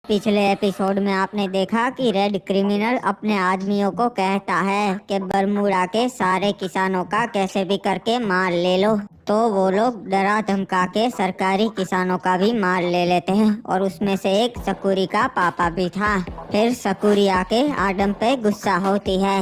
पिछले एपिसोड में आपने देखा कि रेड क्रिमिनल अपने आदमियों को कहता है कि बरमूडा के सारे किसानों का कैसे भी करके माल ले लो। तो वो लोग डरा धमका के सरकारी किसानों का भी माल ले लेते हैं और उसमें से एक सकूरी का पापा भी था। फिर सकूरी आके आदम पे गुस्सा होती है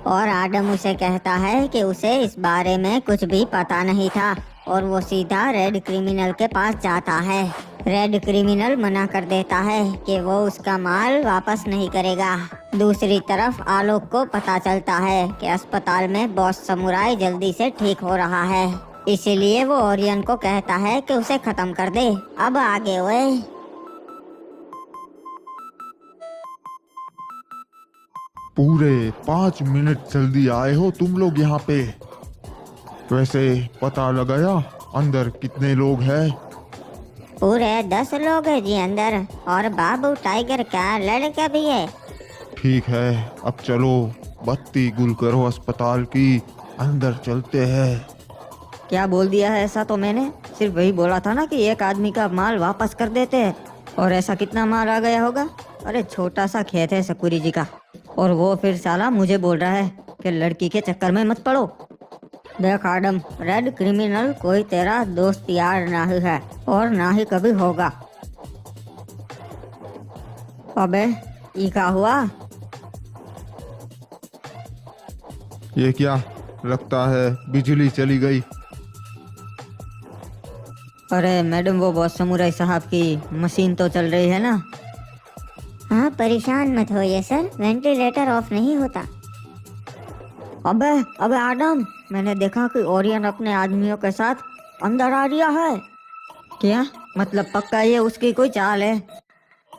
और आदम उसे कहता है कि उसे इस बारे में कुछ भी पता नहीं था और वो सीधा रेड क्रिमिनल के पास जाता है। रेड क्रिमिनल मना कर देता है कि वो उसका माल वापस नहीं करेगा। दूसरी तरफ आलोक को पता चलता है कि अस्पताल में बॉस समुराई जल्दी से ठीक हो रहा है, इसीलिए वो ओरियन को कहता है कि उसे खत्म कर दे। अब आगे हुए। पूरे 5 मिनट जल्दी आए हो तुम लोग यहाँ पे। वैसे पता लगाया अंदर कितने लोग हैं? पूरे 10 लोग हैं जी अंदर, और बाबू टाइगर का लड़का भी है। ठीक है, अब चलो बत्ती गुल करो अस्पताल की, अंदर चलते हैं। क्या बोल दिया है ऐसा? तो मैंने सिर्फ वही बोला था ना कि एक आदमी का माल वापस कर देते हैं। और ऐसा कितना माल आ गया होगा? अरे छोटा सा खेत है सकूरी जी का, और वो फिर साला मुझे बोल रहा है कि लड़की के चक्कर में मत पड़ो। देख आदम, रेड क्रिमिनल कोई तेरा दोस्त यार नहीं है और ना ही कभी होगा। अबे ये क्या हुआ? ये क्या लगता है बिजली चली गई? अरे मैडम, वो बॉस समुराई साहब की मशीन तो चल रही है ना। हाँ परेशान मत होइए सर, वेंटिलेटर ऑफ नहीं होता। अबे अबे आदम, मैंने देखा कि ओरियन अपने आदमियों के साथ अंदर आ गया है। क्या मतलब? पक्का ये उसकी कोई चाल है?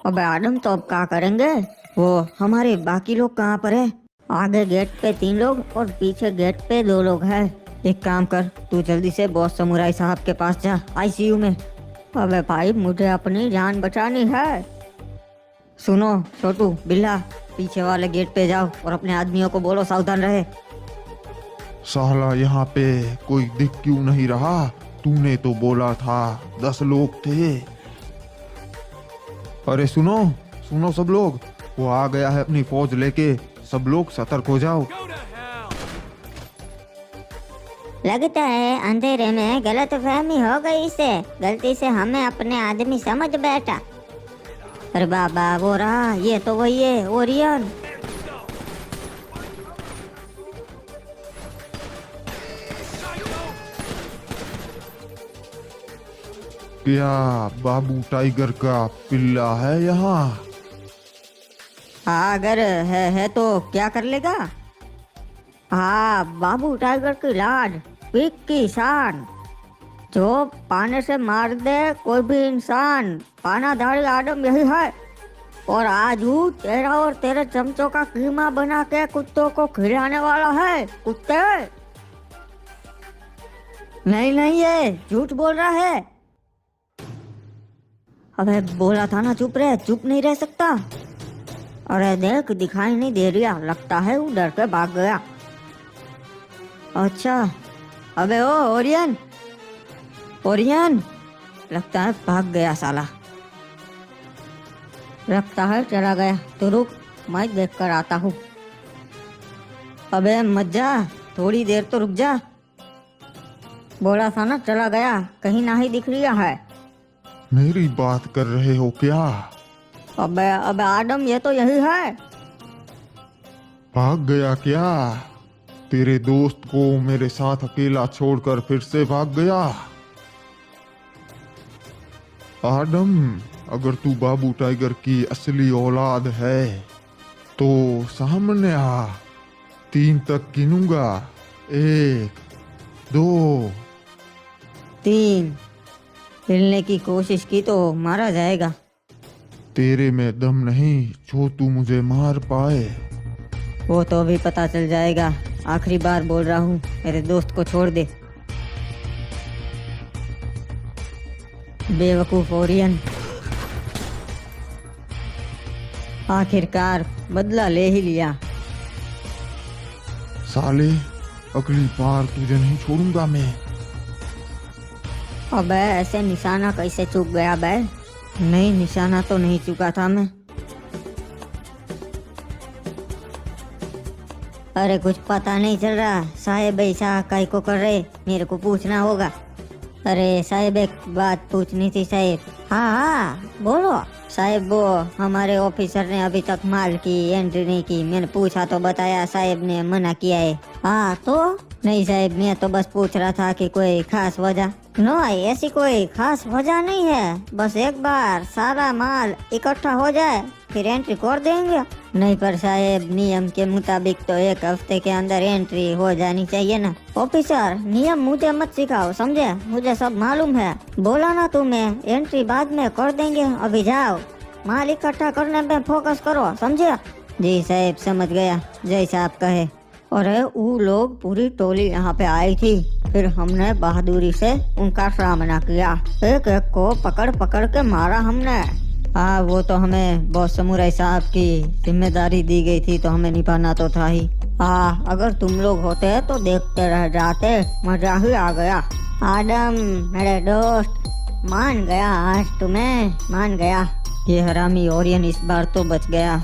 अबे आदम, तो अब क्या करेंगे? वो हमारे बाकी लोग कहाँ पर है? आगे गेट पे 3 लोग और पीछे गेट पे 2 लोग हैं। एक काम कर, तू जल्दी से बॉस समुराई साहब के पास जा, आईसीयू में। अबे भाई, मुझे अपनी जान बचानी है। सुनो छोटू बिल्ला, पीछे वाले गेट पे जाओ और अपने आदमियों को बोलो सावधान रहे। साला यहाँ पे कोई दिख क्यों नहीं रहा? तूने तो बोला था 10 लोग थे। अरे सुनो सुनो सब लोग, वो आ गया है अपनी फौज लेके, सब लोग सतर्क हो जाओ। लगता है अंधेरे में गलत फहमी हो गई इसे, गलती से हमें अपने आदमी समझ बैठा। अरे बाबा, वो रहा, ये तो वही है ओरियन। क्या बाबू टाइगर का पिल्ला है यहाँ? हाँ, अगर है तो क्या कर लेगा? हाँ, बाबू टाइगर की लाड, पीक की शान, जो पाने से मार दे कोई भी इंसान। पानाधारी आदम यही है, और आज वो तेरा और तेरे चमचों का कीमा बना के कुत्तों को खिलाने वाला है। कुत्ते नहीं नहीं, ये झूठ बोल रहा है। अबे बोला था ना चुप रहे, चुप नहीं रह सकता। अरे देख, दिखाई नहीं दे रहा, लगता है वो डर के भाग गया। अच्छा, अबे ओ ओरियन, ओरियन, लगता है भाग गया साला। लगता है चला गया, तो रुक, मैं देख कर आता हूँ। अबे मत जा, थोड़ी देर तो रुक जा। बोला था ना चला गया, कहीं ना ही दिख रहा है। मेरी बात कर रहे हो क्या? अबे अबे आदम, ये तो यही है। भाग गया क्या? तेरे दोस्त को मेरे साथ अकेला छोड़कर फिर से भाग गया? आदम, अगर तू बाबू टाइगर की असली औलाद है तो सामने आ, 3 तक गिनूंगा। 1 2 3। हिलने की कोशिश की तो मारा जाएगा। तेरे में दम नहीं जो तू मुझे मार पाए। वो तो अभी पता चल जाएगा। आखिरी बार बोल रहा हूँ, मेरे दोस्त को छोड़ दे। बेवकूफ ओरियन, आखिरकार बदला ले ही लिया। साले, अगली बार तुझे नहीं छोड़ूंगा मैं। अबे ऐसे निशाना कैसे चूक गया बे? नहीं, निशाना तो नहीं चुका था मैं। अरे कुछ पता नहीं चल रहा, साहेब ऐसा काहे को कर रहे, मेरे को पूछना होगा। अरे साहेब एक बात पूछनी थी साहेब। हाँ हाँ बोलो साहेब। वो हमारे ऑफिसर ने अभी तक माल की एंट्री नहीं की, मैंने पूछा तो बताया साहेब ने मना किया है। हाँ तो नहीं साहेब, मैं तो बस पूछ रहा था कि कोई खास वजह। नो, ऐसी कोई खास वजह नहीं है, बस एक बार सारा माल इकट्ठा हो जाए फिर एंट्री कर देंगे। नहीं पर साहेब, नियम के मुताबिक तो 1 हफ्ते के अंदर एंट्री हो जानी चाहिए ना। ऑफिसर नियम मुझे मत सिखाओ, समझे, मुझे सब मालूम है। बोला ना तुम्हें, एंट्री बाद में कर देंगे, अभी जाओ माल इकट्ठा करने में फोकस करो, समझे। जी साहेब समझ गया, जैसा आप कहे। अरे वो लोग पूरी टोली यहाँ पे आई थी, फिर हमने बहादुरी से उनका सामना किया, एक एक को पकड़ पकड़ के मारा हमने। हाँ वो तो हमें बॉस समुराई साहब की जिम्मेदारी दी गई थी, तो हमें निभाना तो था ही। हाँ अगर तुम लोग होते तो देखते रह जाते, मजा ही आ गया। आदम मेरे दोस्त, मान गया आज तुम्हें, मान गया। ये हरामी ओरियन इस बार तो बच गया,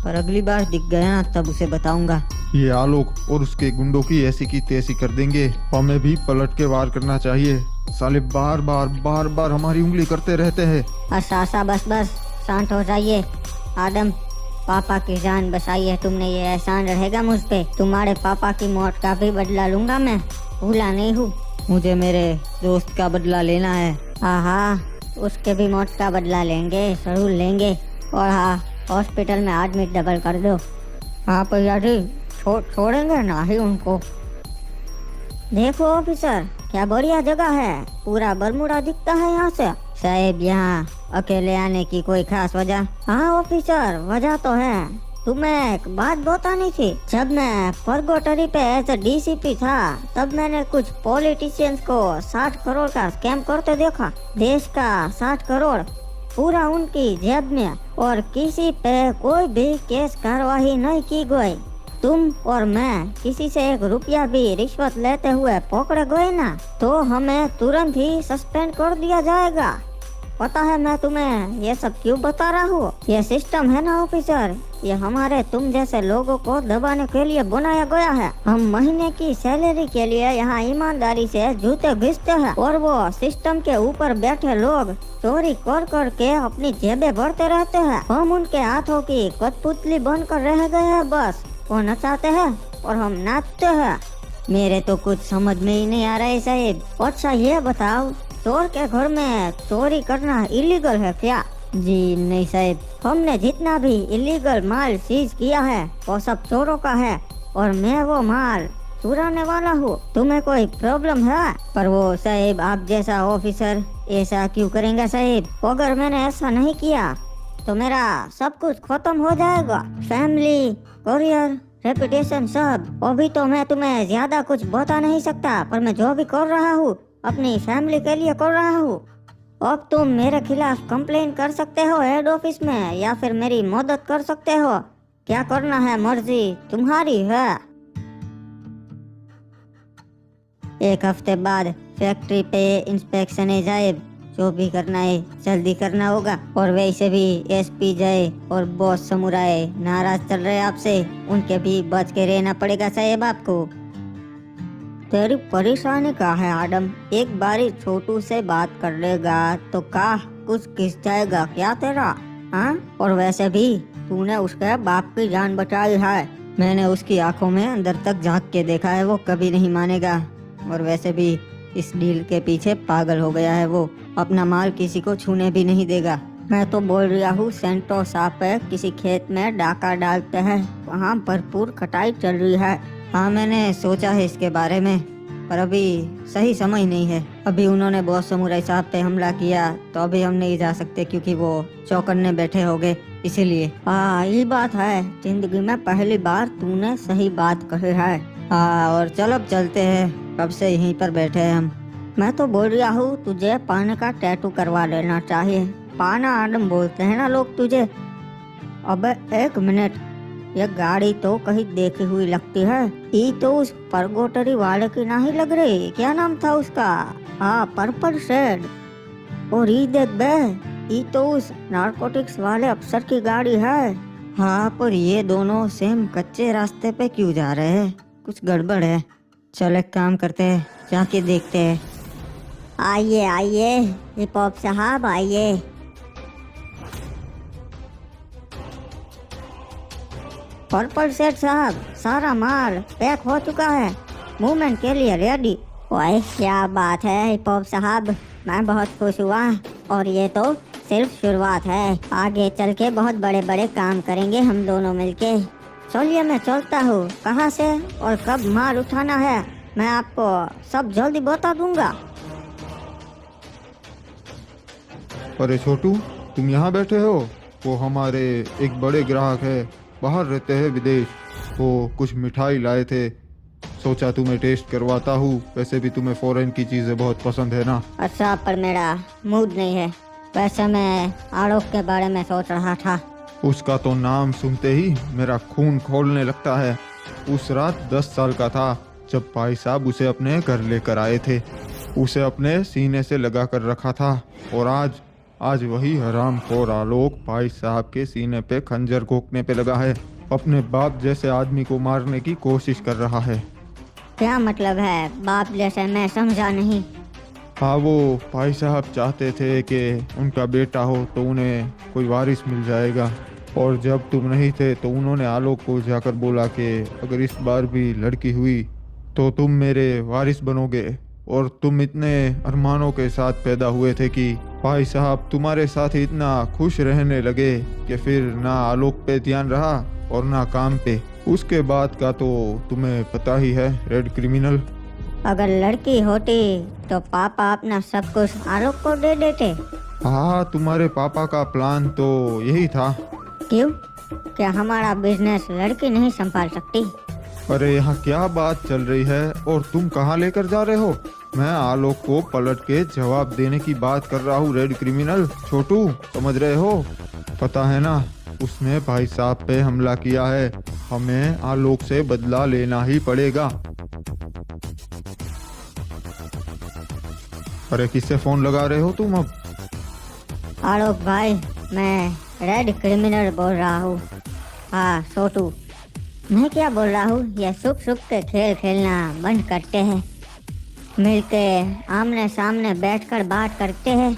पर अगली बार दिख गया तब उसे बताऊंगा। ये आलोक और उसके गुंडों की ऐसी की तैसी कर देंगे, हमें भी पलट के वार करना चाहिए। साले बार बार हमारी उंगली करते रहते हैं। अच्छा बस शांत हो जाइए। आदम, पापा की जान बचाई है तुमने, ये एहसान रहेगा मुझ पे। तुम्हारे पापा की मौत का भी बदला लूंगा मैं, भूला नहीं हूँ। मुझे मेरे दोस्त का बदला लेना है। हाँ उसके भी मौत का बदला लेंगे, जरूर लेंगे। और हाँ, हॉस्पिटल में एडमिट डबल कर दो। हाँ भैया जी, छोड़ेंगे ना ही उनको। देखो ऑफिसर, क्या बढ़िया जगह है, पूरा बरमूडा दिखता है यहाँ से। साहेब यहाँ अकेले आने की कोई खास वजह? हाँ ऑफिसर, वजह तो है। तुम्हें एक बात बतानी थी, जब मैं परगोटरी पे एज डीसीपी था, तब मैंने कुछ पॉलिटिशियंस को 60 करोड़ का स्कैम करते देखा। देश का 60 करोड़ पूरा उनकी जेब में, और किसी पे कोई भी केस कार्रवाई नहीं की गई। तुम और मैं किसी से 1 रुपया भी रिश्वत लेते हुए पकड़े गए ना, तो हमें तुरंत ही सस्पेंड कर दिया जाएगा। पता है मैं तुम्हें ये सब क्यों बता रहा हूँ? ये सिस्टम है ना ऑफिसर, ये हमारे तुम जैसे लोगों को दबाने के लिए बनाया गया है। हम महीने की सैलरी के लिए यहाँ ईमानदारी से जूते घिसते हैं, और वो सिस्टम के ऊपर बैठे लोग चोरी कर कर के अपनी जेबें भरते रहते हैं। हम उनके हाथों की कठपुतली बनकर रह गए हैं। बस वो नचाते हैं और हम नाचते हैं। मेरे तो कुछ समझ में ही नहीं आ रहा है साहेब। अच्छा ये बताओ, चोर के घर में चोरी करना इलीगल है क्या? जी नहीं साहेब। हमने जितना भी इलीगल माल सीज किया है वो सब चोरों का है, और मैं वो माल चुराने वाला हूँ। तुम्हें कोई प्रॉब्लम है? पर वो साहेब, आप जैसा ऑफिसर ऐसा क्यों करेंगे साहेब? अगर मैंने ऐसा नहीं किया तो मेरा सब कुछ खत्म हो जाएगा, फैमिली, करियर, रेपुटेशन सब। अभी तो मैं तुम्हें ज्यादा कुछ बता नहीं सकता, पर मैं जो भी कर रहा हूँ अपनी फैमिली के लिए कर रहा हूँ। अब तुम मेरे खिलाफ कंप्लेन कर सकते हो हेड ऑफिस में, या फिर मेरी मदद कर सकते हो। क्या करना है मर्जी तुम्हारी है। 1 हफ्ते बाद फैक्ट्री पे इंस्पेक्शन है साहेब, जो भी करना है जल्दी करना होगा। और वैसे भी एसपी जय और बॉस समुराई नाराज चल रहे आपसे, उनके भी बच के रहना पड़ेगा साहेब आपको। तेरी परेशानी क्या है आदम? एक बारी छोटू से बात कर लेगा तो का कुछ किस जाएगा क्या तेरा? हाँ, और वैसे भी तूने उसके बाप की जान बचाई है। मैंने उसकी आंखों में अंदर तक झांक के देखा है, वो कभी नहीं मानेगा। और वैसे भी इस डील के पीछे पागल हो गया है, वो अपना माल किसी को छूने भी नहीं देगा। मैं तो बोल रहा हूँ सेंटो साहब पे किसी खेत में डाका डालते हैं, वहाँ भरपूर कटाई चल रही है। हाँ मैंने सोचा है इसके बारे में, पर अभी सही समय नहीं है। अभी उन्होंने बॉस समुराई साहब पे हमला किया, तो अभी हम नहीं जा सकते क्योंकि वो चौकन्ने बैठे होंगे, इसीलिए। हाँ ये बात है, जिंदगी में पहली बार तूने सही बात कही है। हाँ और चलो अब चलते हैं, कब से यहीं पर बैठे हैं हम। मैं तो बोल रहा हूँ तुझे पान का टैटू करवा लेना चाहिए। पाना आदम बोलते हैं ना लोग तुझे। अबे 1 मिनट, ये गाड़ी तो कहीं देखी हुई लगती है। ये तो उस परगोटरी वाले की नहीं लग रही? क्या नाम था उसका? हाँ पर्पल शेड। और ये देख बे, ये तो उस नारकोटिक्स वाले अफसर की गाड़ी है। हाँ, पर ये दोनों सेम कच्चे रास्ते पे क्यों जा रहे हैं? कुछ गड़बड़ है। चल एक काम करते हैं, जाके देखते हैं। आइए आइए हिप हॉप साहब आइए। पर्पल सेठ साहब, सारा माल पैक हो चुका है, मूवमेंट के लिए रेडी। ओए क्या बात है हिप हॉप साहब, मैं बहुत खुश हुआ। और ये तो सिर्फ शुरुआत है, आगे चल के बहुत बड़े बड़े काम करेंगे हम दोनों मिलके। चलिए मैं चलता हूँ। कहाँ से और कब माल उठाना है मैं आपको सब जल्दी बता दूंगा। अरे छोटू, तुम यहाँ बैठे हो? वो हमारे एक बड़े ग्राहक है, बाहर रहते हैं विदेश। वो कुछ मिठाई लाए थे, सोचा तुम्हें टेस्ट करवाता हूँ। वैसे भी तुम्हें फॉरेन की चीज़ें बहुत पसंद है ना? अच्छा, पर मेरा मूड नहीं है। वैसे मैं आलोक के बारे में सोच रहा था। उसका तो नाम सुनते ही मेरा खून खौलने लगता है। उस रात 10 साल का था जब भाई साहब उसे अपने घर लेकर आए थे। उसे अपने सीने से लगा कर रखा था और आज वही हरामखोर आलोक भाई साहब के सीने पे खंजर घोंपने पे लगा है। अपने बाप जैसे आदमी को मारने की कोशिश कर रहा है। क्या मतलब है बाप जैसे? मैं समझा नहीं। हाँ, वो भाई साहब चाहते थे कि उनका बेटा हो तो उन्हें कोई वारिस मिल जाएगा। और जब तुम नहीं थे तो उन्होंने आलोक को जाकर बोला कि अगर इस बार भी लड़की हुई तो तुम मेरे वारिस बनोगे। और तुम इतने अरमानों के साथ पैदा हुए थे कि भाई साहब तुम्हारे साथ इतना खुश रहने लगे कि फिर ना आलोक पे ध्यान रहा और ना काम पे। उसके बाद का तो तुम्हें पता ही है, रेड क्रिमिनल। अगर लड़की होती तो पापा अपना सब कुछ आलोक को दे देते। हाँ, तुम्हारे पापा का प्लान तो यही था। क्यों? क्या हमारा बिजनेस लड़की नहीं संभाल सकती? अरे यहाँ क्या बात चल रही है और तुम कहाँ लेकर जा रहे हो? मैं आलोक को पलट के जवाब देने की बात कर रहा हूँ, रेड क्रिमिनल। छोटू, समझ रहे हो? पता है ना, उसने भाई साहब पे हमला किया है। हमें आलोक से बदला लेना ही पड़ेगा। अरे किससे फोन लगा रहे हो तुम अब? आलोक भाई, मैं रेड क्रिमिनल बोल रहा हूँ। हाँ छोटू, मैं क्या बोल रहा हूँ, ये छुप छुप के खेल खेलना बंद करते हैं, मिलके आमने सामने बैठकर बात करते हैं।